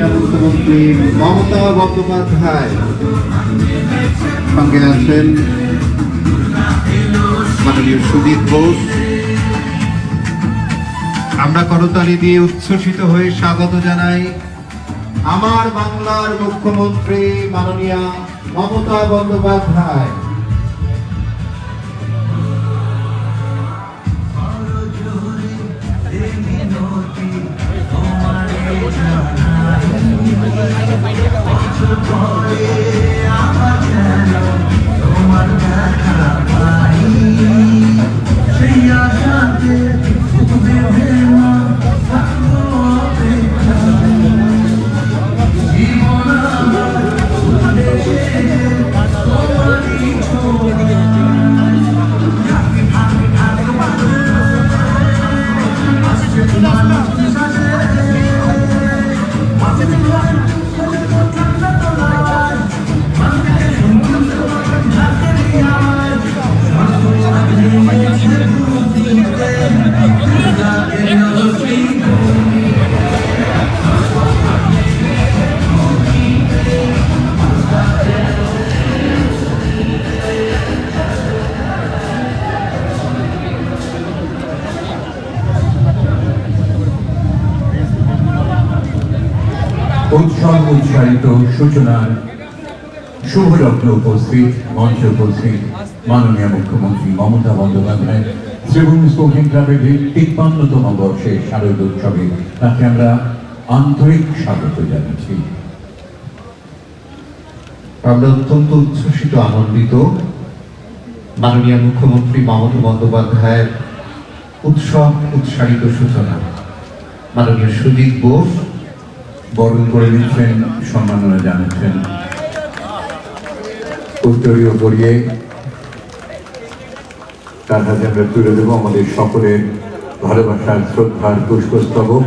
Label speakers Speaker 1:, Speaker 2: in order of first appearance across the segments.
Speaker 1: মাননীয় মুখ্যমন্ত্রী মমতা বন্দ্যোপাধ্যায়, সঙ্গে আছেন মাননীয় সুদীপ বোস। আমরা করতালি দিয়ে উচ্ছ্বসিত হয়ে স্বাগত জানাই আমার বাংলার মুখ্যমন্ত্রী মাননীয়া মমতা বন্দ্যোপাধ্যায়।
Speaker 2: উৎসব উৎসাহিত সূচনার শুভলগ্ন উপস্থিত, মঞ্চে উপস্থিত মাননীয় মুখ্যমন্ত্রী মমতা বন্দ্যোপাধ্যায় শ্রীভূমি স্পোর্টিং ক্লাবের ৫৩তম বর্ষে শারদ উৎসবে তাকে আমরা আন্তরিক স্বাগত জানাচ্ছি।
Speaker 1: আমরা অত্যন্ত উচ্ছ্বসিত, আনন্দিত মাননীয় মুখ্যমন্ত্রী মমতা বন্দ্যোপাধ্যায়ের উৎসব উৎসাহিত সূচনা। মাননীয় সুদীপ বোস
Speaker 2: বরণ করে নিচ্ছেন, সম্মাননা জানাচ্ছেন। উত্তরীয় পরিয়ে তার হাতে আমরা তুলে দেব আমাদের সকলের ভালোবাসার শ্রদ্ধার পুষ্পস্তবক।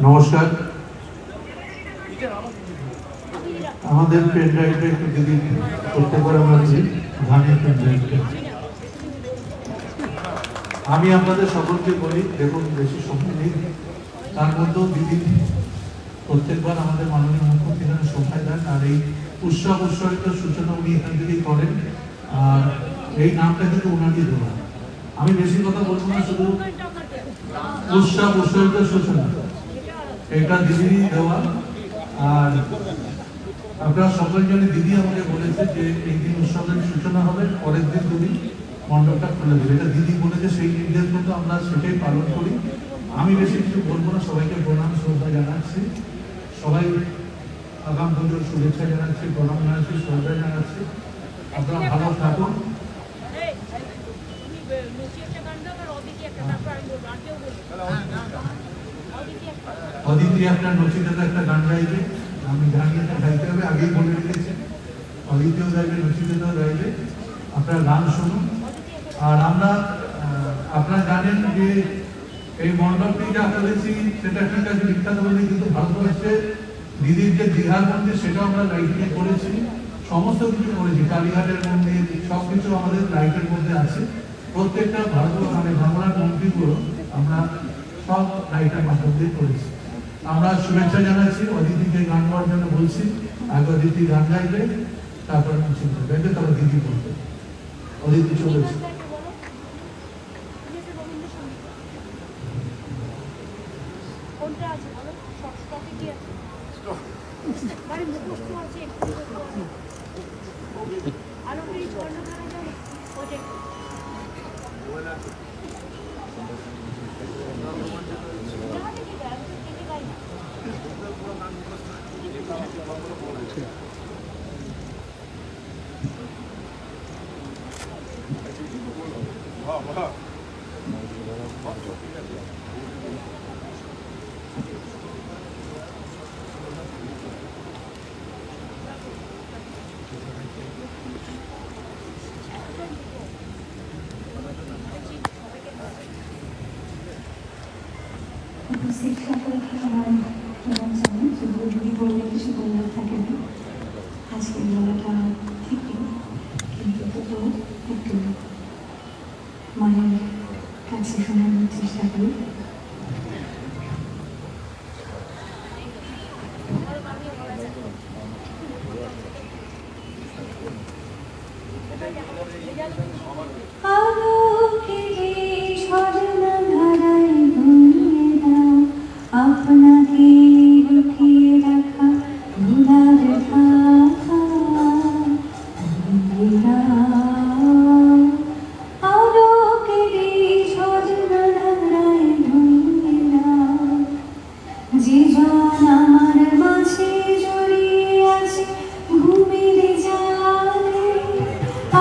Speaker 3: নমস্কার। আমাদের পেন ড্রাইভটা একটু যদি করতে পারে আমরা ধানের পেন ড্রাইভটা আমি আপনাদের সকলকে বলি, দেখুন বেশি সময় নেই, তার মধ্যেও দিদি প্রত্যেকবার আমাদের মাননীয় মুখ্যমন্ত্রী সময় দেন। আর এই উৎসব উৎসবিত সূচনা উনি এখান থেকেই করেন, আর এই নামটা কিন্তু ওনারই দেওয়া। আমি বেশি কথা বলবো না, শুধু উৎসব উৎসবিত সূচনা এটা দিদিরই দেওয়া। আর আপনারা সকল জনে দিদি আমাকে বলেছে যে এই দিন উৎসবের সূচনা হবে, পরের দিন তুমি মণ্ডপটা খুলে দেবে, এটা দিদি বলেছে। সেই নির্দেশ মতো আমরা সেটাই পালন করি। আমি বেশি কিছু বলবো না, সবাইকে প্রণাম শ্রদ্ধা জানাচ্ছি, সবাই আগাম পুজোর শুভেচ্ছা জানাচ্ছি, প্রণাম জানাচ্ছি, শ্রদ্ধা জানাচ্ছি। আপনারা ভালো থাকুন। অদিতি একটা নচিতাতে একটা গান গাইবে, আমি জানি এটা গাইতে হবে, আগেই বলে রেখেছি। অদিতিও গাইবে, নচিতাতেও গাইবে, আপনারা গান শুনুন। আর আমরা আপনারা জানেন যে এই মণ্ডপটি যা করেছি সেটা ঠিক আছে, বিখ্যাত বলে, কিন্তু ভারতবর্ষে দিদির যে দীঘার মন্দির সেটাও আমরা লাইটিংয়ে করেছি, সমস্ত কিছু করেছি, কালীঘাটের মন্দির সবকিছু আমাদের লাইটের মধ্যে আছে। প্রত্যেকটা বাংলার মন্দিরগুলো আমরা সব লাইটের মাধ্যম দিয়ে করেছি। আমরা শুভেচ্ছা জানাচ্ছি। অদিতিকে গান গাওয়ার জন্য বলছি, আগে অদিতি গান গাইবে, তারপরে চিন্তা গাইবে, তারপর দিদি বলবে। অদিতি চলেছে।
Speaker 4: রেখে আমার কেমন জানি শুধু দিদি বললে কিছু বললে থাকে না আজকের বলাটা ঠিক নেই কিন্তু তবুও একটু মায়ের কাছে শোনানোর চেষ্টা করি। আপনাকে লুকিয়ে রাখা ধুলার ঢাকা আলোকেরই ঝর্ণা ধারায় ধুইরা জীবন আমার মাঝে জড়িয়ে আছে ঘুমের জালে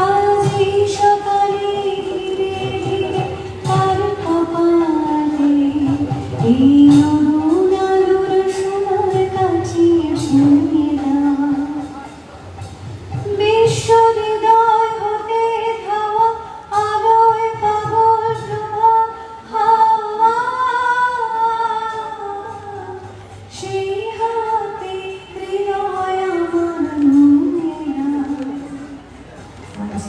Speaker 4: আজই সকালে ধীরে ধীরে তার কপালে এই অরুণ আলোর সোনার কাছে শুনিয়ে দাও বিশ্ব হৃদয় হতে ধাওয়া আলোয় পাগল প্রভা হাওয়া সেই হাতে হৃদয় আমার নুয়ে দাও আজ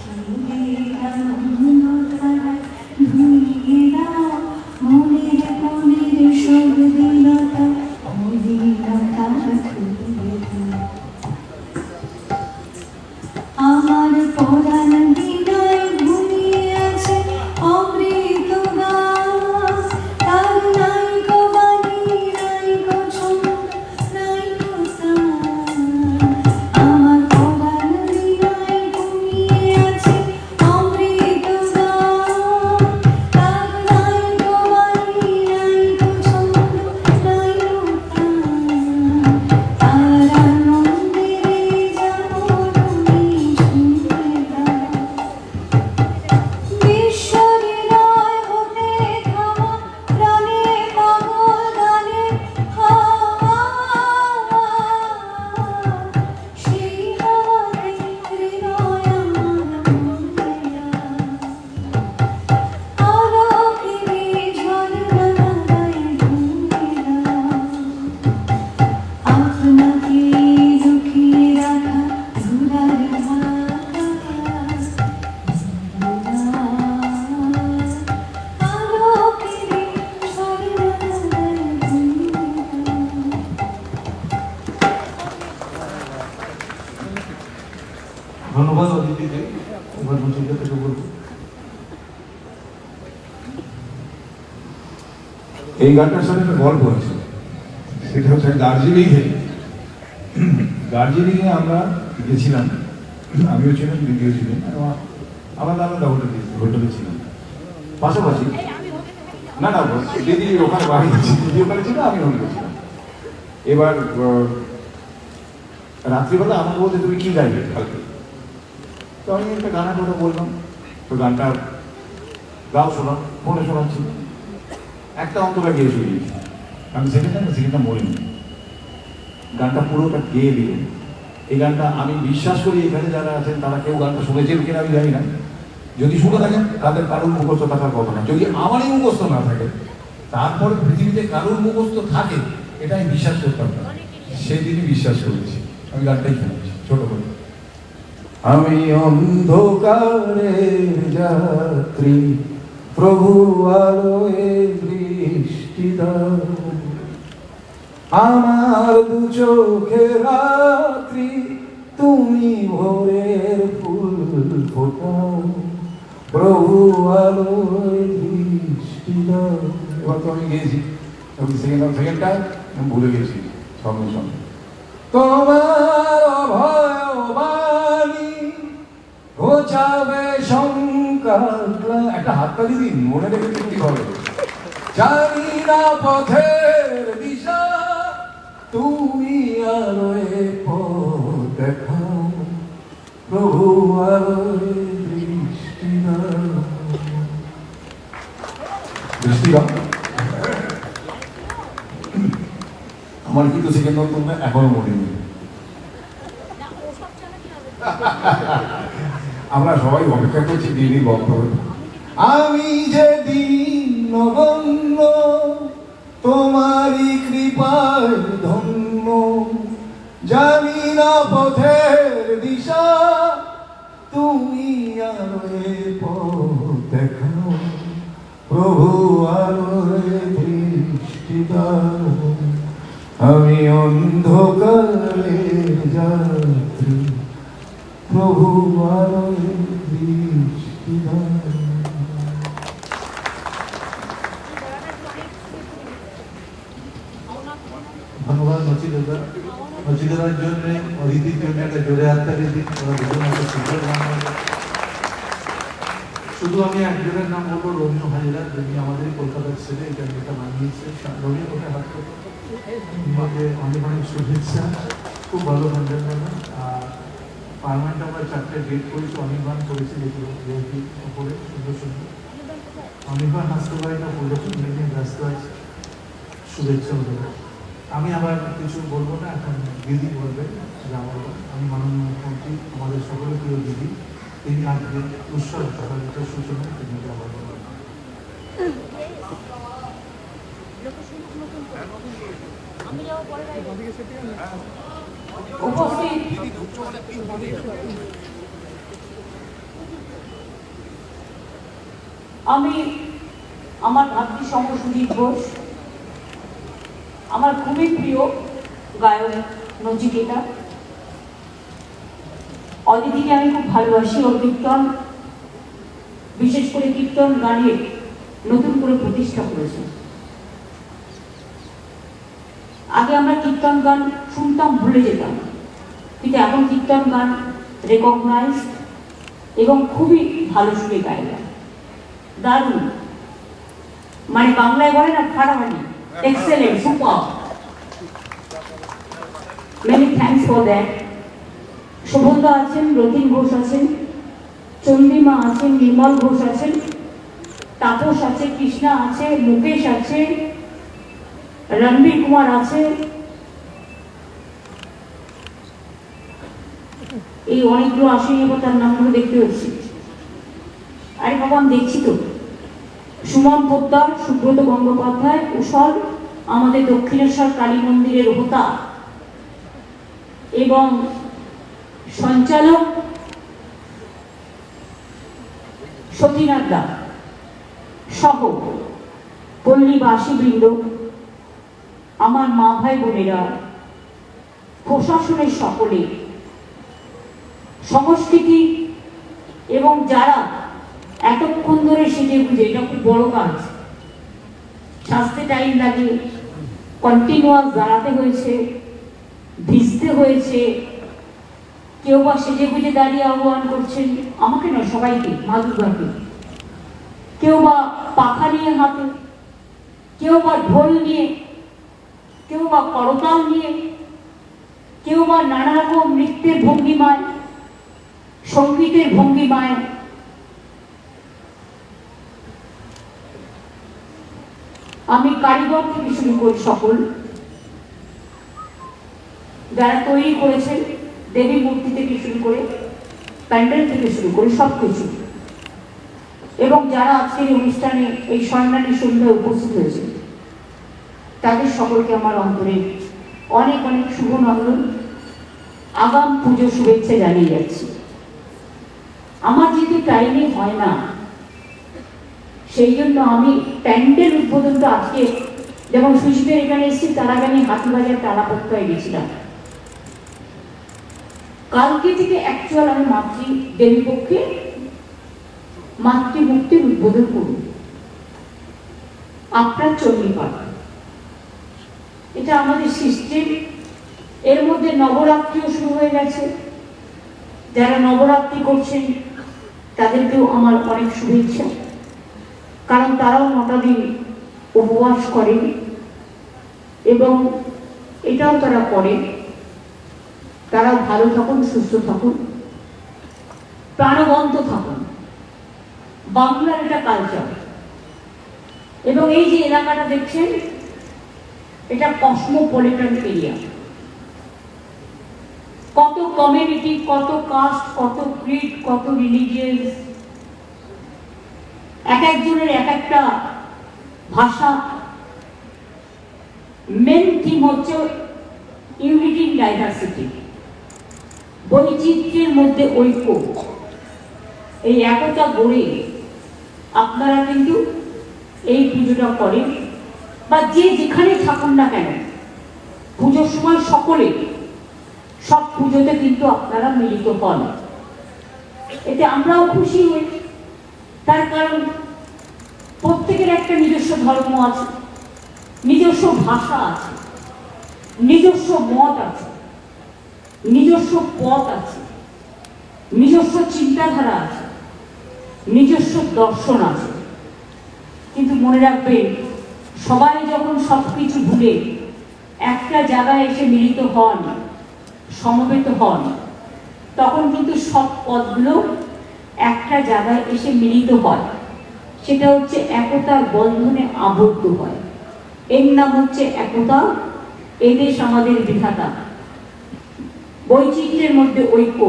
Speaker 4: খিলে আনন্দ ধারায় ধুইয়ে দাও মনের মনের সব দীনতা অধীনতা ধুইয়ে দাও আমার পরাণ বিনয় ঘুমিয়ে আছে অমৃত গান তার নাই গো বাণী নাই গো ছন্দ নাই গো তান আমার পরাণ বিনয় ঘুমিয়ে আছে অমৃত গান তার নাই গো বাণী নাই গো ছন্দ নাই গো তান তার আনন্দে যাবো তুমি শুনে দাও বিশ্ব হৃদয় হতে ধাওয়া প্রাণে পাগল গানে হাওয়া সেই হাওয়াতে হৃদয় আমার মনে আলোকেরই ঝর্ণা ধারায় ধুয়ে দাও আপনাকে লুকিয়ে রাখা ধুলার ঢাকা আলোকেরই ঝর্ণা ধারায় ধুয়ে দাও।
Speaker 3: ধন্যবাদ অদিতিকে। এবার মুচিকা থেকে বলবো।
Speaker 5: এই গানটার সাথে একটা গল্প আছে, সেটা হচ্ছে দার্জিলিংয়ে আমরা গেছিলাম, আমিও ছিলাম, দিদিও ছিলেন, আলাদা আলাদা হোটেলে ছিলাম পাশাপাশি। না না, দিদি ওখানে বাড়ি আছে, দিদি ওখানে ছিল, আমি হোটেলে ছিলাম। এবার রাত্রিবেলা আমাকে বলতে তুমি কি গাইবে কালকে, তো আমি একটা গানের কথা বললাম, তো গানটা গাও শোনাম, ফোনে শোনাচ্ছি, একটা অন্তরা গিয়ে শুনিয়েছি, আমি সেকেন্ডটা মরিনি, গানটা পুরোটা গেয়ে দিলেন। এই গানটা আমি বিশ্বাস করি এখানে যারা আছেন তারা কেউ গানটা শুনেছেন কিনা আমি জানি না, যদি শুনে থাকেন তাদের কারোর মুখস্থ থাকার কথা না। যদি আমারই মুখস্থ না থাকে, তারপরে পৃথিবীতে কারোর মুখস্থ থাকে এটা আমি বিশ্বাস করতাম না, সেদিনই বিশ্বাস করেছি। আমি গানটাই শুনেছি ছোট করে। আমি অন্ধকারের যাত্রী, প্রভু আলোয় দৃষ্টি দাও, আমার দু চোখে রাত্রি, তুমি ভোরের ফুল ফোটাও, প্রভু আলোয় দৃষ্টি দাও। এবার তো আমি গেছি, সেকেন্ডটা আমি ভুলে গেছি সঙ্গে সঙ্গে। তোমার অভয় বাণী ঘোচাবে শঙ্কা, একটা হাততালি দিন, মনে রেখে কি হবে। জানি না পথের দিশা, তুমি আলোয় পথ দেখাও, প্রভু আলোয় দৃষ্টি দাও। দৃষ্টি দাও। আমার কিন্তু সেকেন্ড নতুন এখনো মনে নেই। আমরা সবাই অপেক্ষা করছি দিদির বক্তব্য। আমি যে দিন নগণ্য
Speaker 6: তোমারই কৃপায় ধন্য, জানি না পথের দিশা, তুমি আলোয় পথ দেখাও প্রভু, আলোয় দৃষ্টি দাও। আমি অন্ধকারের যাত্রী, প্রভু আলোয় দৃষ্টি দাও।
Speaker 3: ধন্যবাদ নচিদাদা। নচিদাদার জন্য, অদিতির জন্য একটা জোরে হাততালি দিন। ওরা দুজন একটা সুন্দর গান গাইবে। শুধু আমি একজনের নাম বলবো, রোমিও হাজরা, যিনি আমাদের কলকাতার ছেলে, এই গানটা বানিয়েছে। রোমিও কোথায় হাত করবো, তোমাকে অনেক অনেক শুভেচ্ছা। খুব ভালো গান গান। আর পার্লামেন্টে আমরা 4টে ডেট করেছি, অনেক গান করেছি, যেগুলো উপরে সুন্দর সুন্দর। অনেকবার হাসতে পারি না, পরিদর্শন নিয়ে ব্যস্ত আছে। শুভেচ্ছা হতে পারে। আমি আবার কিছু বলবো না, এখন দিদি বলবেন যা বলবেন। আমি মাননীয় মুখ্যমন্ত্রী, আমাদের সকলের প্রিয় দিদি, তিনি আজকে উৎসব সহযোগিতার সূচনা তিনি আবার বলবেন।
Speaker 7: উপস্থিত আমি আমার ভাতৃ সঙ্গ সুজিত ঘোষ, আমার খুবই প্রিয় গায়ক নচিকেতা। অদিতিকে আমি খুব ভালোবাসি। ওর কীর্তন, বিশেষ করে কীর্তন গানের নতুন করে প্রতিষ্ঠা করেছে। আগে আমরা কীর্তন গান শুনতাম, ভুলে যেতাম, কিন্তু এখন কীর্তন গান রেকগনাইজ এবং খুবই ভালো সুরে গাইলা, দারুণ। মানে বাংলায় বলে না ফাটাফাটি, excellent, super. Many thanks for that. শোভনদা আছেন, রতিন ঘোষ আছেন, চন্দ্রিমা আছেন, নির্মল ঘোষ আছেন, তাপস আছে, কৃষ্ণা আছে, মুকেশ আছে, রণবীর কুমার আছে। এই অনেকগুলো আসেনি, তার নামগুলো দেখতে হচ্ছে। আরে বাবা, আমি দেখছি তো। সুমন পোদ্দার, সুব্রত গঙ্গোপাধ্যায়, কুশল, আমাদের দক্ষিণেশ্বর কালী মন্দিরের হোতা এবং সঞ্চালক সতীনাথ দা সহ পল্লীবাসীবৃন্দ, আমার মা ভাই বোনেরা, প্রশাসনের সকলে, সংস্কৃতি এবং যারা এতক্ষণ ধরে সেজে বুঝে, এটা খুব বড় কাজ, সাজতে টাইম লাগে, কন্টিনিউয়াস দাঁড়াতে হয়েছে, ভিজতে হয়েছে, কেউ বা সেজে বুঝে দাঁড়িয়ে আহ্বান করছেন, আমাকে নয় সবাইকে, মা দুর্গাকে। কেউ বা পাখা নিয়ে হাতে, কেউ বা ঢোল নিয়ে, কেউ বা করতাল নিয়ে, কেউ বা নানা রকম নৃত্যের ভঙ্গিমায়, সঙ্গীতের ভঙ্গিমায়। আমি কারিগর থেকে শুরু করি, সকল যারা তৈরি করেছেন, দেবী মূর্তি থেকে শুরু করে, প্যান্ডেল থেকে শুরু করে সব কিছু, এবং যারা আজকের অনুষ্ঠানে এই সম্মানী সন্ধ্যায় উপস্থিত হয়েছে, তাদের সকলকে আমার অন্তরে অনেক অনেক শুভ নন্দন, আগাম পুজো শুভেচ্ছা জানিয়ে যাচ্ছি। আমার যেহেতু টাইমে হয় না, সেই জন্য আমি প্যান্ডেল উদ্বোধনটা আজকে, যেমন সুশীতের এখানে এসেছি, তার আগে আমি হাতিবাজার তালাপত্তায় গেছিলাম। কালকে থেকে অ্যাকচুয়াল আমি দেবী পক্ষে মাতৃমূর্তির উদ্বোধন করব। আপনার চণ্ডীপাঠ, এটা আমাদের সিস্টেম। এর মধ্যে নবরাত্রিও শুরু হয়ে গেছে। যারা নবরাত্রি করছেন তাদেরকেও আমার অনেক শুভেচ্ছা, কারণ তারাও 9টা দিন উপবাস করেন এবং এটাও তারা করে। তারা ভালো থাকুন, সুস্থ থাকুন, প্রাণবন্ত থাকুন। বাংলার এটা কালচার। এবং এই যে এলাকাটা দেখছেন, এটা কসমোপলিটন এরিয়া। কত কমিউনিটি, কত কাস্ট, কত ক্রিড, কত রিলিজিয়াস, এক একজনের এক একটা ভাষা, মেন থিম হচ্ছে ইউনিটি ইন ডাইভার্সিটি, বৈচিত্র্যের মধ্যে ঐক্য। এই একতা গড়ে আপনারা কিন্তু এই পুজোটা করেন, বা যে যেখানে থাকুন না কেন পুজোর সময় সকলে সব পুজোতে কিন্তু আপনারা মিলিত হন। এতে আমরাও খুশি হই, তার কারণ প্রত্যেকের একটা নিজস্ব ধর্ম আছে, নিজস্ব ভাষা আছে, নিজস্ব মত আছে, নিজস্ব পথ আছে, নিজস্ব চিন্তাধারা আছে, নিজস্ব দর্শন আছে। কিন্তু মনে রাখবেন, সবাই যখন সবকিছু ভুলে একটা জায়গায় এসে মিলিত হন, সমবেত হন, তখন কিন্তু সব পথগুলো একটা জায়গায় এসে মিলিত হয়। সেটা হচ্ছে একতার বন্ধনে আবদ্ধ হয়। এর নাম হচ্ছে একতা। এই দেশ আমাদের বিধাতা। বৈচিত্র্যের মধ্যে ঐক্য,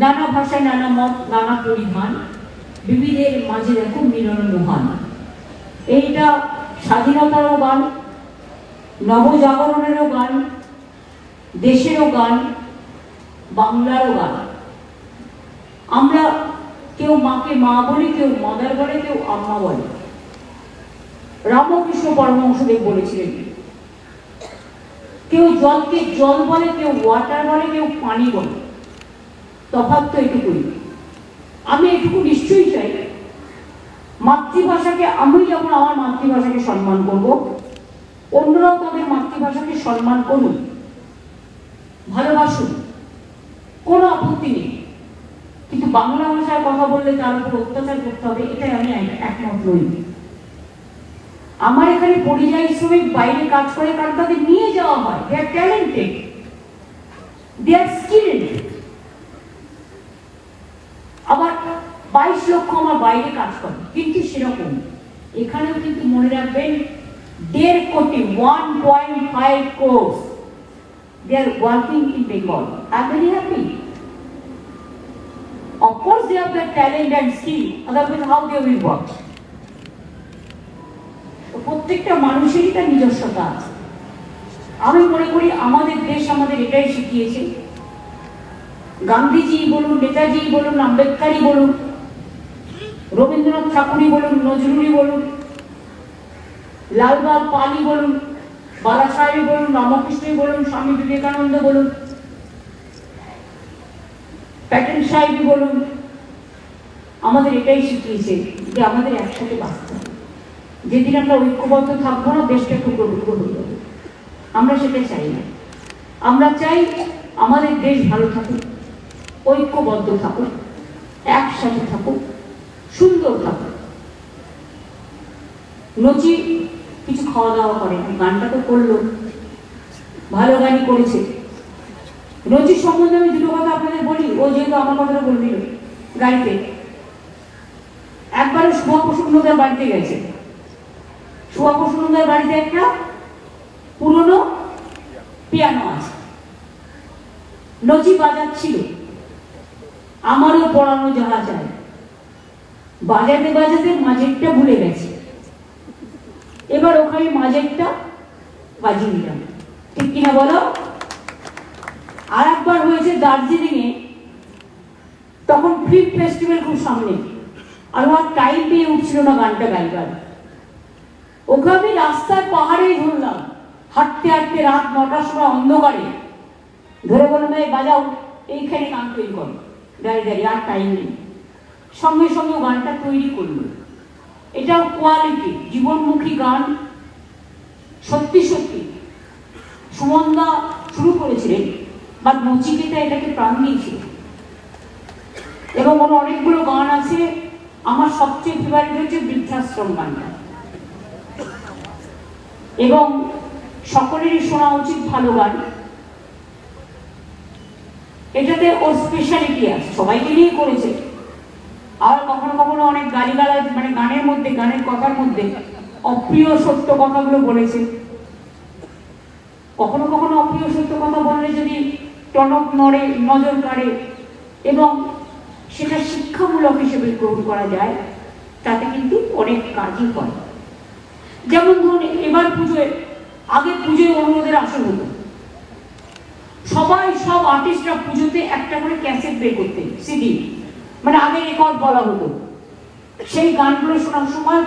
Speaker 7: নানা ভাষায় নানা মত, নানা পরিধান, বিবিধের মাঝে দেখো মিলন মহান। এইটা স্বাধীনতারও গান, নবজাগরণেরও গান, দেশেরও গান, বাংলারও গান। আমরা কেউ মাকে মা বলি, কেউ মাদার বলে, কেউ আম্মা বলে। রামকৃষ্ণ পরমহংসদেব বলেছিলেন, কেউ জলকে জল বলে, কেউ ওয়াটার বলে, কেউ পানি বলে। তফাৎ তো এটুকুই। আমি এটুকু নিশ্চয়ই চাই, মাতৃভাষাকে, আমি যেমন আমার মাতৃভাষাকে সম্মান করব, অন্যরাও তাদের মাতৃভাষাকে সম্মান করুন, ভালোবাসুন, কোনো আপত্তি নেই। কিন্তু বাংলা ভাষায় কথা বললে তার উপর অত্যাচার করতে হবে, এটাই আমি একমত নই। আমার এখানে পরিযায়ী শ্রমিক বাইরে কাজ করে, কারণ তাদের নিয়ে যাওয়া হয়, দে আর ট্যালেন্টেড, দে আর স্কিলড। আবার 22 লক্ষ আমার বাইরে কাজ করে, কিন্তু সেরকম এখানেও কিন্তু মনে রাখবেন 1.5 কোটি, 1.5 crores, they are working in Bengal. I'm very happy. Of course they have the talent and skill, otherwise how they will work? প্রত্যেকটা মানুষেরই তার নিজস্বতা আছে। আমি মনে করি আমাদের দেশ আমাদের এটাই শিখিয়েছে। গান্ধীজি বলুন, নেতাজি বলুন, আম্বেদকরই বলুন, রবীন্দ্রনাথ ঠাকুরই বলুন, নজরুলই বলুন, লালবাগ পালি বলুন, বালাসাহেব বলুন, রামকৃষ্ণই বলুন, স্বামী বিবেকানন্দ বলুন, প্যাটেল সাহেবই বলুন, আমাদের এটাই শিখিয়েছে যে আমাদের একসাথে বাঁচতে হবে। যেদিন আমরা ঐক্যবদ্ধ থাকবো না, দেশটা টুকরো টুকরো হয়ে যাবে। আমরা সেটা চাই না। আমরা চাই আমাদের দেশ ভালো থাকুক, ঐক্যবদ্ধ থাকুক, একসাথে থাকুক, সুন্দর থাকুক। নচি কিছু খাওয়া দাওয়া করে, গানটা তো করলো, ভালো গানই করেছে। নচির সম্বন্ধে আমি দুটো কথা আপনাদের বলি, ও যেহেতু আমার কথাটা বলছিল। গাড়িতে একবারে সুভাপ্রসন্নদার বাড়িতে গেছে। সুভাপ্রসন্নদার বাড়িতে একটা পুরনো পিয়ানো আছে, নচি বাজাচ্ছিল, আমারও পড়ানো যাহা চায়। বাজাতে বাজাতে মাঝেরটা ভুলে গেছে, এবার ওখানে মাঝেরটা বাজিয়ে নিলাম, ঠিক কিনা বলো? আর একবার হয়েছে দার্জিলিং এ, তখন ফিল্ম ফেস্টিভ্যাল খুব সামনে, আর আমার টাইম পেয়ে উঠছিল না গানটা গাইবার। ওকে আমি রাস্তার পাহাড়েই ধরলাম, হাঁটতে হাঁটতে রাত 9টার সময় অন্ধকারে ধরে বললাম, এই বাজাও, এইখানে গান তৈরি করো, দাঁড়িয়ে দাঁড়িয়ে, আর টাইম নেই। সঙ্গে সঙ্গে গানটা তৈরি করলো। এটাও কোয়ালিটি, জীবনমুখী গান। সত্যি সত্যি সুমনদা শুরু করেছিলেন, বা নচিকেতা এটাকে প্রাণ দিয়েছিল। এবং ওর অনেকগুলো গান আছে, আমার সবচেয়ে ফেভারিট হচ্ছে বৃদ্ধাশ্রম গানটা। এবং সকলেরই শোনা উচিত ভালো গান। এটাতে ওর স্পেশালিটি আছে, সবাইকে নিয়ে করেছে। আর কখনো কখনো অনেক গালিগালাজ, মানে গানের মধ্যে, গানের কথার মধ্যে অপ্রিয় সত্য কথাগুলো বলেছে। কখনো কখনো অপ্রিয় সত্য কথা বললে যদি টনক নড়ে, নজর কাড়ে এবং সেটা শিক্ষামূলক হিসেবে গ্রহণ করা যায়, তাতে কিন্তু অনেক কাজই করে। যেমন ধরুন, এবার পুজোয় আগে পুজোয় অনুরোধের আসর হতো, সবাই সব আর্টিস্টরা পুজোতে একটা করে ক্যাসেট বের করতেন, সিডি, মানে আগে রেকর্ড বলা হতো। সেই গানগুলো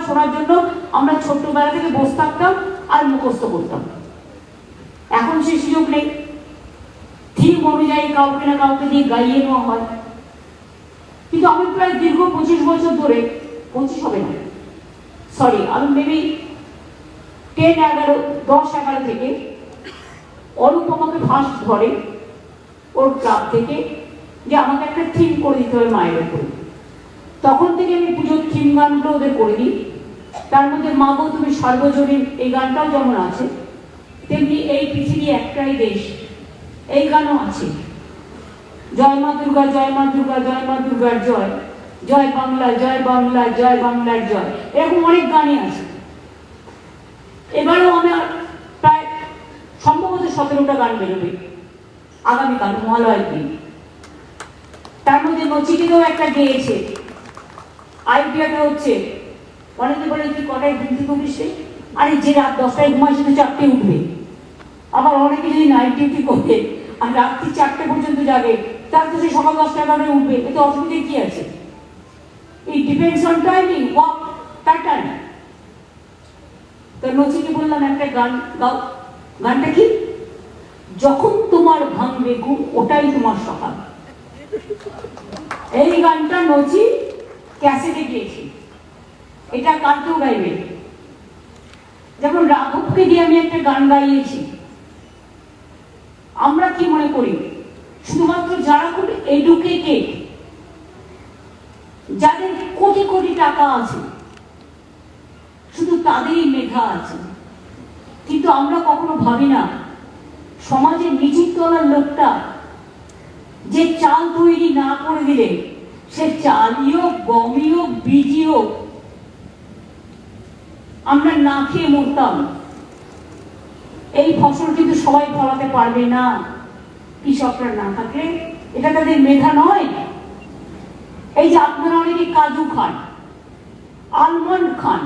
Speaker 7: শোনার জন্য আমরা ছোট্টবেলা থেকে বসে থাকতাম আর মুখস্থ করতাম। এখন সেই সুযোগ নেই, থিম অনুযায়ী কাউকে না কাউকে দিয়ে গাইয়ে নেওয়া হয়। কিন্তু আমি প্রায় দীর্ঘ 25 বছর ধরে, 25 হবে না, সরি, আমি মেবি 10-11 থেকে অরূপ আমাকে ফার্স্ট ধরে ওর ক্লাব থেকে যে আমাকে একটা থিম করে দিতে হবে মায়ের উপরে। তখন থেকে আমি পুজোর থিম গানগুলো ওদের করে দিই। তার মধ্যে মা গো তুমি সার্বজনীন এই গানটাও যেমন আছে, তেমনি এই পৃথিবী একটাই দেশ এই গানও আছে। জয় মা দুর্গা, জয় মা দুর্গা, জয় মা দুর্গার জয়, জয় বাংলা, জয় বাংলা, জয় বাংলার জয়, এরকম অনেক গানই আছে। এবারেও আমার প্রায় সম্ভবত 17টা গান বেরোবে আগামীকাল মহালয়ের দিন। তার মধ্যে নচিকেতেও একটা গেয়েছে। আইডিয়াটা হচ্ছে, অনেকে বলে তুই কটায় ঘুম থেকে উঠিস, আরে যে রাত 10টায় ঘুমায় সে তো 4টে উঠবে। আবার অনেকে যদি নাইট ডিউটি করে আর রাত্রি 4টে পর্যন্ত যাবে, তার তো সে সকাল 10টা-11টায় উঠবে, এতে অসুবিধে কি আছে? It depends on timing, work pattern. তো নচিকে বললাম একটা গান গাও। গানটা কি? যখন তোমার ভাঙবে ঘুম ওটাই তোমার সকাল। এই গানটা নচি ক্যাসেটে গিয়েছি, এটা কালকেও গাইবে। যেমন রাঘবকে দিয়ে আমি একটা গান গাইয়েছি। আমরা কি মনে করি শুধুমাত্র যারা খুব এডুকেটেড, যাদের কোটি কোটি টাকা আছে, শুধু তাদেরই মেধা আছে। কিন্তু আমরা কখনো ভাবি না সমাজের নিচুর তলার লোকটা যে চাল তৈরি না করে দিলে, সে চালই হোক, গমই হোক, বীজই হোক, আমরা না খেয়ে মরতাম। এই ফসল কিন্তু সবাই ফলাতে পারবে না কৃষকরা না থাকলে। এটা তাদের মেধা নয়। এই যে আপনারা অনেকে কাজু খান, আলমন্ড খান,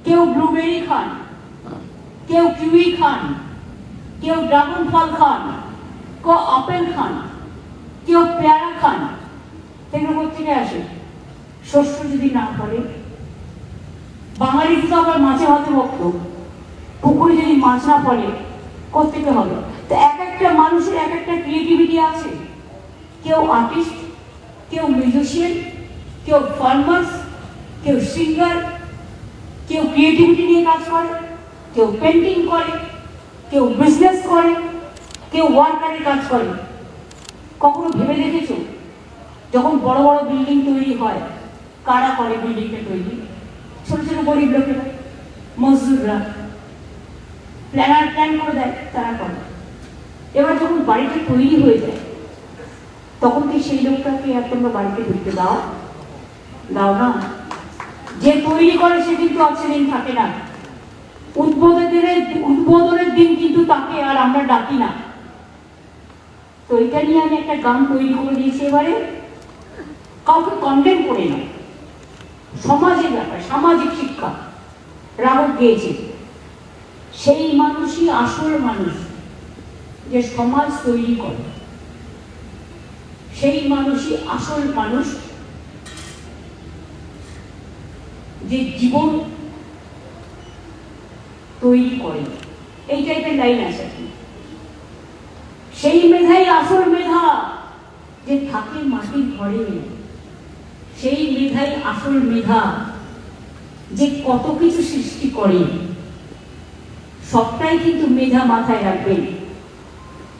Speaker 7: কেউ ব্লুবেরি খান, কেউ কিউই খান, কেউ ড্রাগন ফল খান, কেউ আপেল খান, কেউ পেয়ারা খান, সেগুলো কোথেকে আসে? শস্য যদি না ফলে। বাঙালি তো আবার মাছে ভাতে ভক্ত, পুকুরে যদি মাছ না ফলে কোথেকে হবে? তো এক একটা মানুষের এক একটা ক্রিয়েটিভিটি আছে। কেউ আর্টিস্ট, কেউ মিউজিশিয়ান, কেউ ফার্মার্স, কেউ সিঙ্গার, কেউ ক্রিয়েটিভিটি নিয়ে কাজ করে, কেউ পেন্টিং করে, কেউ বিজনেস করে, কেউ ওয়ার্কারের কাজ করে। কখনো ভেবে দেখেছো যখন বড় বড় বিল্ডিং তৈরি হয়, কারা করে বিল্ডিংটা তৈরি? ছোট ছোট গরিব লোকেরা, মজদুররা, প্ল্যানার প্ল্যান করে দেয়, তারা করে। এবার যখন বাড়িটা তৈরি হয়ে যায়, তখন কি সেই লোকটাকে আর তোমরা বাড়িতে ঢুকতে দাও? দাও না। যে তৈরি করে সে কিন্তু অচেদিন থাকে না। উদ্বোধনের দিন কিন্তু তাকে আর আমরা ডাকি না। তো এটা নিয়ে আমি একটা গান তৈরি করে দিয়েছি এবারে, কাউকে কন্ডেম করে না, সমাজের ব্যাপার, সামাজিক শিক্ষা। রাঘব গিয়েছে, সেই মানুষই আসল মানুষ যে সমাজ তৈরি করে, সেই মানুষই আসল মানুষ যে জীবন তৈরি করে। এই টাইপের লাইন আছে। সেই মেধাই আসল মেধা যে থাকে মাটির ঘরে, সেই মেধাই আসল মেধা যে কত কিছু সৃষ্টি করে। সবটাই কিন্তু মেধা মাথায় রাখবেন।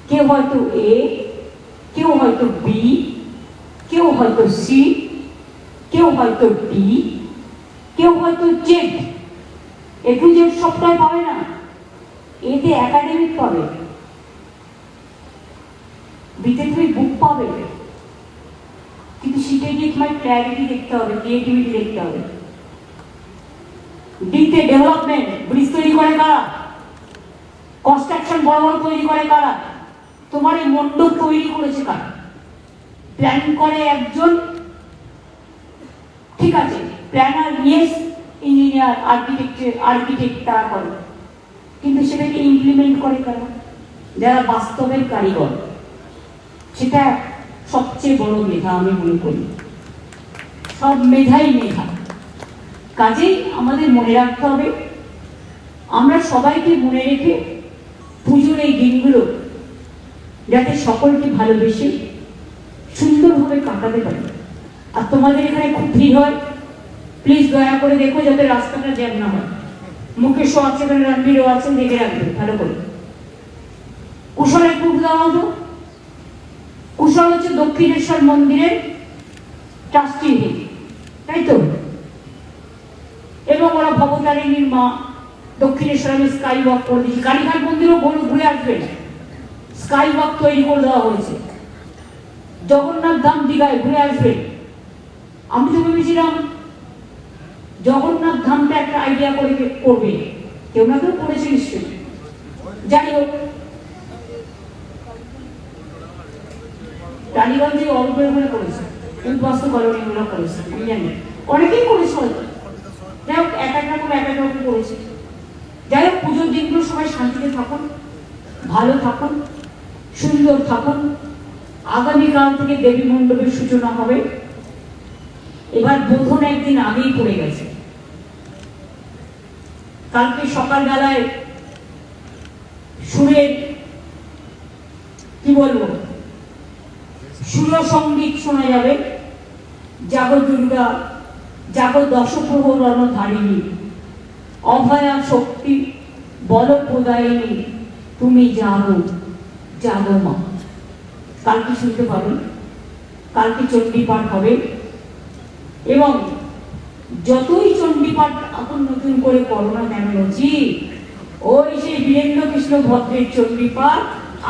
Speaker 7: কেউ হয়তো এ, কেউ হয়তো বি, কেউ হয়তো সি, কেউ হয়তো ডি, কেউ হয়তো জেড। এ টু জেড সবটাই পাবে না, এতে একাডেমিক পাবে, বিতে তুমি বুক পাবে, কিন্তু সিটে গিয়ে তোমার ক্ল্যারিটি দেখতে হবে, ক্রিয়েটিভিটি দেখতে হবে। ডিতে ডেভেলপমেন্ট, ব্রিজ তৈরি করে কারা? কনস্ট্রাকশন বড় বড় তৈরি করে কারা? তোমার এই মণ্ডপ তৈরি করেছে কারা? প্ল্যান করে একজন, ঠিক আছে, প্ল্যানার ইয়েস, ইঞ্জিনিয়ার, আর্কিটেক্ট তারা করে, কিন্তু সেটাকে ইমপ্লিমেন্ট করে কারা? যারা বাস্তবের কারিগর। সেটা সবচেয়ে বড় মেধা আমি মনে করি। সব মেধাই মেধা। কাজেই আমাদের মনে রাখতে হবে, আমরা সবাইকে মনে রেখে পুজোর এই দিনগুলো যাতে সকলকে ভালোবেসে সুন্দরভাবে কাটাতে পারি। আর তোমাদের এখানে খুব ভিড় হয়, প্লিজ দয়া করে দেখো যাতে রাস্তাটা জ্যাম না হয়। মুকেশও আছে, এখানে রণবীরও আছেন, দেখে রাখবে ভালো করে। কুশলের প্রুফ দেওয়া হতো। কুশল হচ্ছে দক্ষিণেশ্বর মন্দিরের ট্রাস্টি, তাই তো? এবং ওরা ভবতারিণীর মা, দক্ষিণেশ্বর আমি স্কাই ওয়াক করে দিয়েছি। কালীঘাট মন্দিরও ঘুরে আসবেন, স্কাই ওয়াক তৈরি করে দেওয়া হয়েছে। জগন্নাথ ধাম দীঘায় ঘুরে আসবেন। আমি তো ভেবেছিলাম জগন্নাথ ধামটা একটা আইডিয়া করে করবে, কেউ না কেউ করেছে নিশ্চয়ই। যাই হোক, টালিগঞ্জে অল্প করে করেছে, উদ্বাস্তু কলোনিগুলো করেছে, আমি জানি অনেকেই করেছে হয়তো। যাই হোক, এক এক রকম করেছে। যাই হোক, পুজোর দিনগুলো সবাই শান্তিতে থাকুন, ভালো থাকুন, সুন্দর থাকুন। আগামীকাল থেকে দেবী মণ্ডপের সূচনা হবে। এবার বোধন একদিন আগেই পড়ে গেছে। কালকে সকালবেলায় সুরের কি বলবো, সুর সঙ্গীত শোনা যাবে। জাগো দুর্গা, জাগো দশপ্রহর রণধারিণী, অভয়া শক্তি বল প্রদায়িনী, তুমি জাগো জাগো মা। কালকে শুনতে পাবেন। কালকে চণ্ডীপাঠ হবে। এবং যতই চণ্ডীপাঠ এখন নতুন করে করোনা কেন জি, ওই সেই বীরেন্দ্র কৃষ্ণ ভদ্রের চণ্ডীপাঠ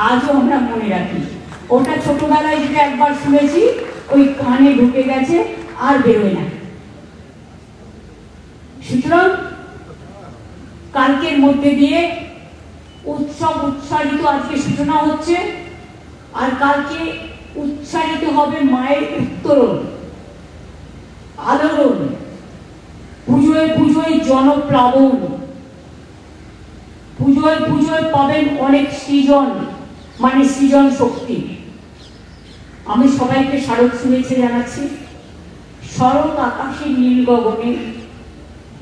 Speaker 7: আজও আমরা মনে রাখি। ওটা ছোটবেলায় যেটা একবার শুনেছি, ওই কানে ঢুকে গেছে, আর বেরোয় না। সুতরাং কালকের মধ্যে দিয়ে উৎসব উচ্চারিত আজকে সূচনা হচ্ছে। আর কালকে উচ্চারিত হবে মায়ের উত্তরণ, আলোড়ন, পুজোয় পুজোয় জনপ্লাবন, পুজোয় পুজোয় পাবেন অনেক সৃজন, মানে সৃজন শক্তি। আমি সবাইকে শারদ শুভেচ্ছা জানাচ্ছি। শরৎ আকাশের নীল গগনে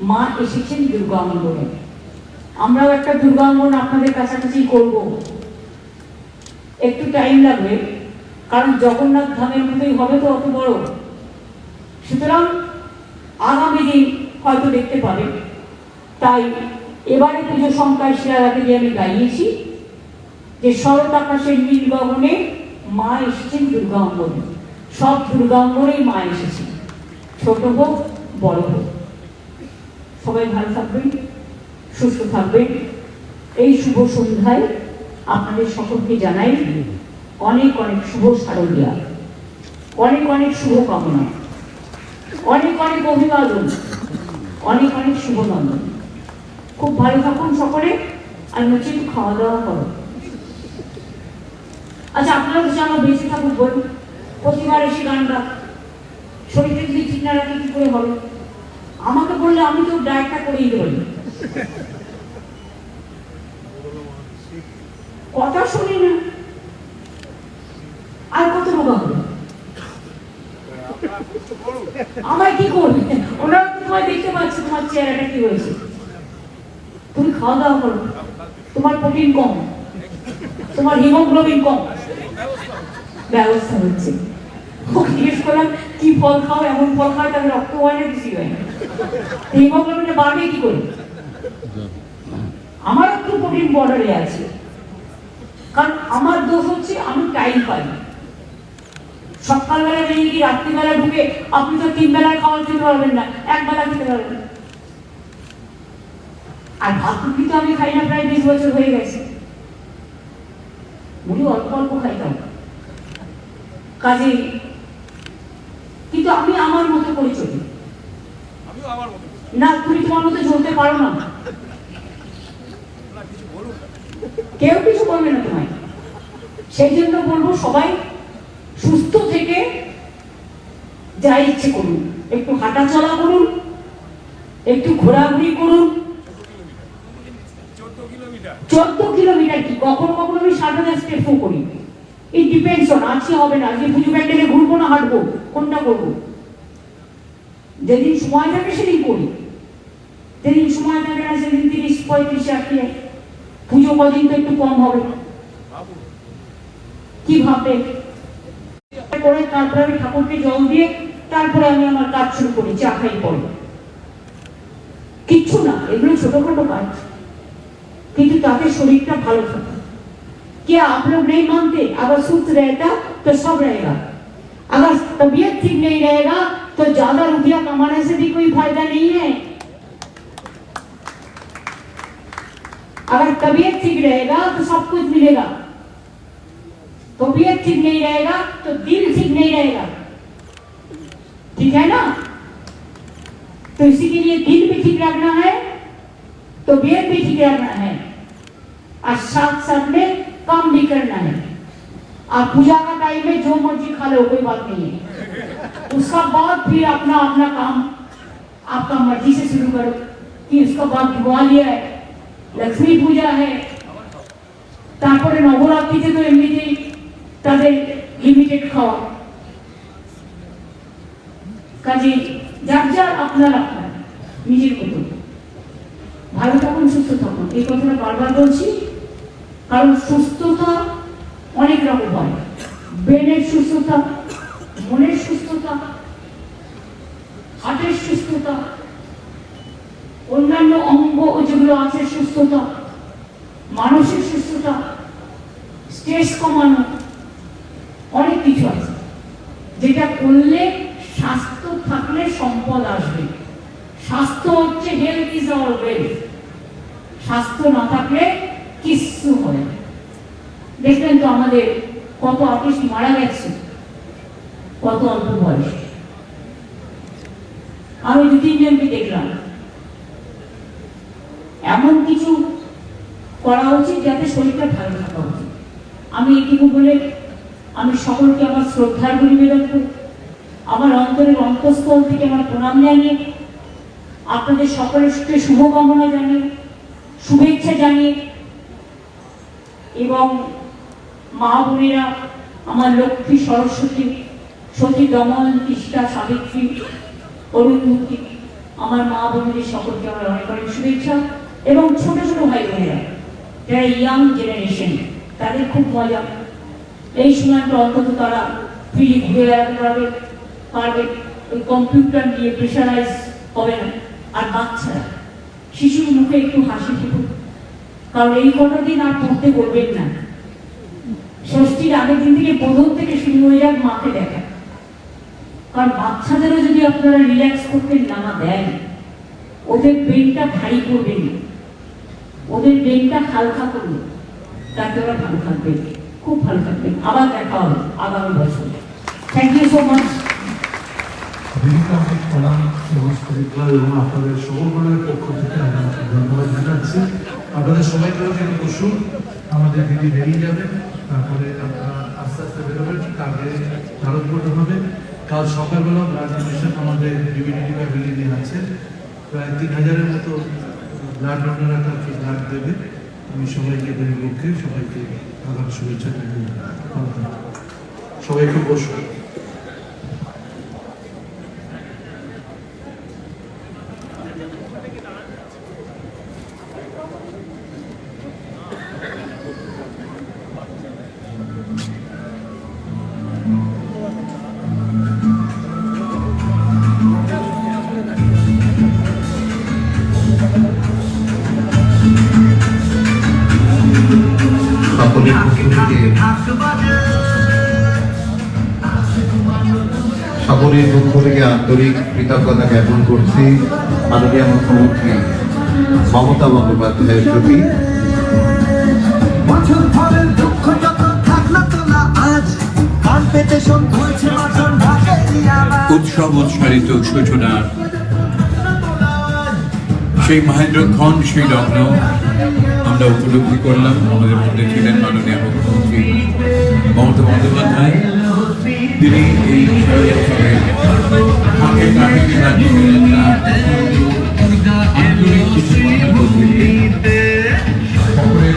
Speaker 7: মা এসেছেন দুর্গাঙ্গনে। আমরাও একটা দুর্গাঙ্গন আপনাদের কাছাকাছি করব। একটু টাইম লাগবে, কারণ জগন্নাথ ধামের মতোই হবে তো, অত বড়। সুতরাং আগামী দিন হয়তো দেখতে পাবেন। তাই এবারে পুজো সংখ্যায় শিলারাতে গিয়ে আমি গাইয়েছি যে শরৎ আকাশের নীল গগনে মা এসেছেন দুর্গাঙ্গনে। সব দুর্গাঙ্গনেই মা এসেছে, ছোট হোক বড় হোক। সবাই ভালো থাকবেন, সুস্থ থাকবেন। এই শুভ সন্ধ্যায় আপনাদের সকলকে জানাই অনেক অনেক শুভ শারদীয়া, অনেক অনেক শুভকামনা, অনেক অনেক অভিবাদন, অনেক অনেক শুভনন্দন। খুব ভালো থাকুন সকলে। আর হচ্ছে একটু খাওয়া দাওয়া করো। আচ্ছা, আপনারা কিছু আমার বেঁচে থাকুক বলুন। প্রতিবার এসে গান গান, শরীরটা যদি ঠিক না রাখে কি করে হবে? আমাকে বললে আমি তো ডায়েটটা করে দিতে পারি। কথা শুনি না, আর কত রোগা হবে? আমায় কি করবে? ওনারা তোমায় দেখতে পাচ্ছে তোমার চেহারাটা কি হয়েছে। তুমি খাওয়া দাওয়া করো, তোমার প্রোটিন কম, তোমার হিমোগ্লোবিন কম। ব্যবস্থা হচ্ছে। জিজ্ঞেস করলাম কি ফল খাও, এমন ফল খাও তাহলে রক্ত হয় না, কিছু হয় না। হিমোগ্লোবিনটা বাড়বে কি করে? আমার একটু প্রোটিন বর্ডারে আছে, কারণ আমার দোষ হচ্ছে আমি টাইম পাই না। সকালবেলা বেরিয়ে কি রাত্রিবেলা ঢুকে আপনি তো 3 বেলার খাবার খেতে পারবেন না, 1 বেলা খেতে পারবেন। আর ভাত রুটি তো আমি খাই না প্রায় 20 বছর হয়ে গেছে। মুড়ি অল্প অল্প খাইতাম কাজে, কিন্তু আমি আমার মতো করে চলি না। তুমি তোমার মতো চলতে পারো না, কেউ কিছু বলবে না তোমায়। সেই জন্য বলবো সবাই সুস্থ থেকে যা ইচ্ছে করুন, একটু হাঁটা চলা করুন, একটু ঘোরাঘুরি করুন। 14 কিলোমিটার কি কখনো কখনো আমি 60,000 স্টেপও করি। ইট ডিপেন্ডস অন আজকে হবে না, আজকে পুজো প্যান্ডেলে ঘুরবো না হাঁটবো, কোনটা করবো। যেদিন সময় থাকে সেদিন করি, যেদিন সময় থাকে না সেদিন 30-35 আটকে পুজো কদিন তো একটু কম হবে। কি ভাববে করে তারপরে আমি ঠাকুরকে জল দিয়ে তারপরে আমি আমার কাজ শুরু করি, চা খাই পরে। কিচ্ছু না, এগুলো ছোটখাটো কাজ, কিন্তু তাতে শরীরটা ভালো থাকে। क्या आप लोग नहीं मानते? अगर सुस्त रहता तो सब रहेगा, अगर तबीयत ठीक नहीं रहेगा तो ज्यादा रुपया कमाने से भी कोई फायदा नहीं है। अगर तबीयत ठीक रहेगा तो सब कुछ मिलेगा, तबीयत ठीक नहीं रहेगा तो दिल ठीक नहीं रहेगा, ठीक है ना? तो इसी के लिए दिल भी ठीक रखना है, तबीयत भी ठीक रखना है, और साथ साथ में काम भी करना है। आप पूजा का टाइम में जो मर्जी खा लो, कोई बात नहीं है। उसका बाद फिर अपना अपना काम आपका मर्जी से शुरू करो, कि उसका बाद दिवाली है, लक्ष्मी पूजा है, তারপরে নবরাত্রিতে তো এমনিতেই তাদের লিমিটেড খাওয়া। কাজে যার যার আপনার আপনার নিজের মতো ভালো থাকুন, সুস্থ থাকুন। এই কথাটা বারবার বলছি, কারণ সুস্থতা অনেক রকম হয়। ব্রেনের সুস্থতা, মনের সুস্থতা, হার্টের সুস্থতা, অন্যান্য অঙ্গ যেগুলো আছে সুস্থতা, মানসিক সুস্থতা, স্ট্রেস কমানো, অনেক কিছু আছে যেটা করলে স্বাস্থ্য থাকলে সম্পদ আসবে। স্বাস্থ্য হচ্ছে হেলথ ইজ আওয়ার ওয়েলথ। স্বাস্থ্য না থাকলে কিচ্ছু হয় না। দেখলেন তো আমাদের কত আর্টিস্ট মারা গেছে, কত অল্প বয়স। আমি 2-3 জনকে দেখলাম। এমন কিছু করা উচিত যাতে শরীরটা ভালো থাকা উচিত। আমি এটুকু বলে আমি সকলকে আমার শ্রদ্ধার নিবেদন করি, আমার অন্তরের অন্তঃস্থল থেকে আমার প্রণাম জানিয়ে, আপনাদের সকলের শুভকামনা জানিয়ে, শুভেচ্ছা জানিয়ে, এবং মা বোনেরা আমার লক্ষ্মী, সরস্বতী, সতী, দমন, তিষ্টা, সাবিত্রী, অরুণমূর্তি, আমার মা বোনদের সকলকে আমার অনেক অনেক শুভেচ্ছা। এবং ছোট ছোট ভাই বোনেরা যারা ইয়াং জেনারেশন, তাদের খুব মজা। এই সময়টা অন্তত তারা ফ্রিলি ঘুরে বেড়াতে পারবে, ওই কম্পিউটার নিয়ে প্রেশারাইজ হবে না। আর বাচ্চারা, শিশুর মুখে একটু হাসি ফুটুক, কারণ এই কটা দিন আর পড়তে বলবেন না। ষষ্ঠীর আগের দিন থেকে বোধন থেকে শুরু হয়ে যাক মাকে দেখা, কারণ বাচ্চাদেরও যদি আপনারা রিল্যাক্স করতে না দেন, ওদের ব্রেনটা ভারী করবেন, ওদের ব্রেনটা হালকা করবে, তাতে ওরা ভালো থাকবে, খুব ভালো থাকবে। আবার দেখা হবে আগামী বছর। Thank you so much.
Speaker 3: দিদিকে অনেক প্রণাম সমস্ত ক্লাব এবং আপনাদের সকলের পক্ষ থেকে আমি ধন্যবাদ জানাচ্ছি। আপনাদের সবাই করে থেকে বসুন, আমাদের দিদি বেরিয়ে যাবেন, তারপরে আপনারা আস্তে আস্তে বেরোবেন, তারপরে ভারতবর্ষ হবে। কাল সকালবেলা ব্লাড ডোনেশন আমাদের ডিভিনিটি প্যাভিলিয়নে আছে, প্রায় 3000-এর মতো ব্লাড ডোনাররা কালকে ব্লাড দেবে। আমি সবাইকে এদের পক্ষে সবাইকে আগামী শুভেচ্ছা জানাই। সবাইকে বসুন।
Speaker 1: সকলের পক্ষ থেকে আন্তরিক কৃতজ্ঞতা জ্ঞাপন করছি মাননীয় মুখ্যমন্ত্রী মমতা বন্দ্যোপাধ্যায়ের প্রতি।
Speaker 2: উৎসব উৎসারিত সূচনা, সেই মহেন্দ্রক্ষণ, সেই লগ্ন আমরা উপলব্ধি করলাম। আমাদের মধ্যে ছিলেন মাননীয় মুখ্যমন্ত্রী মমতা বন্দ্যোপাধ্যায়। তিনি এই শরৎোৎসবে হাতে কাঁধে আন্তরিক সকলের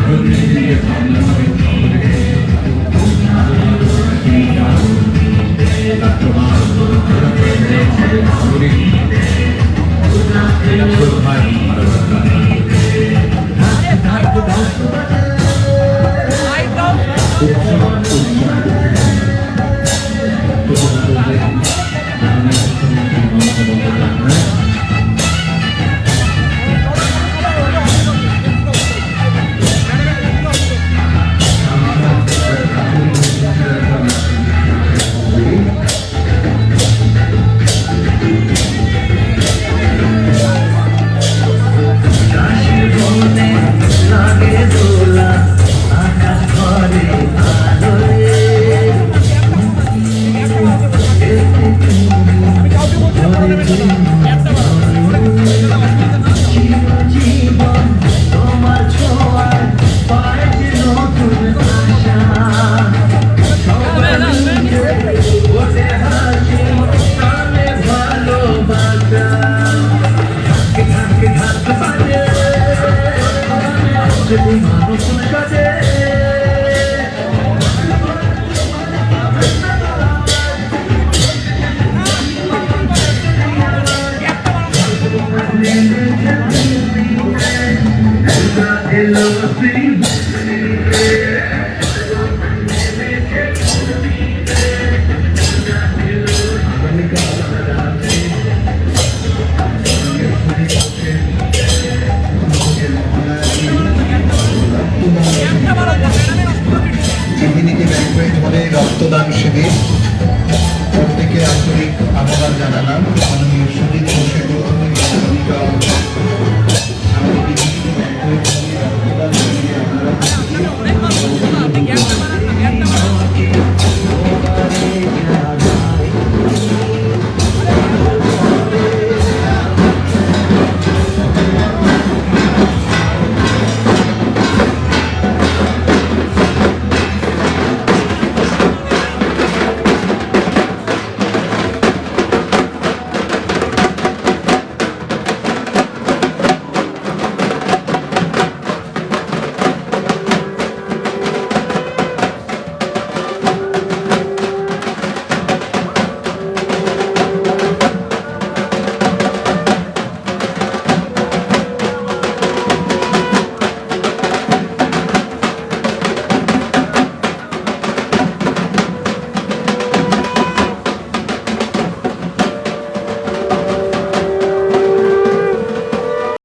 Speaker 1: রক্তদান শিবির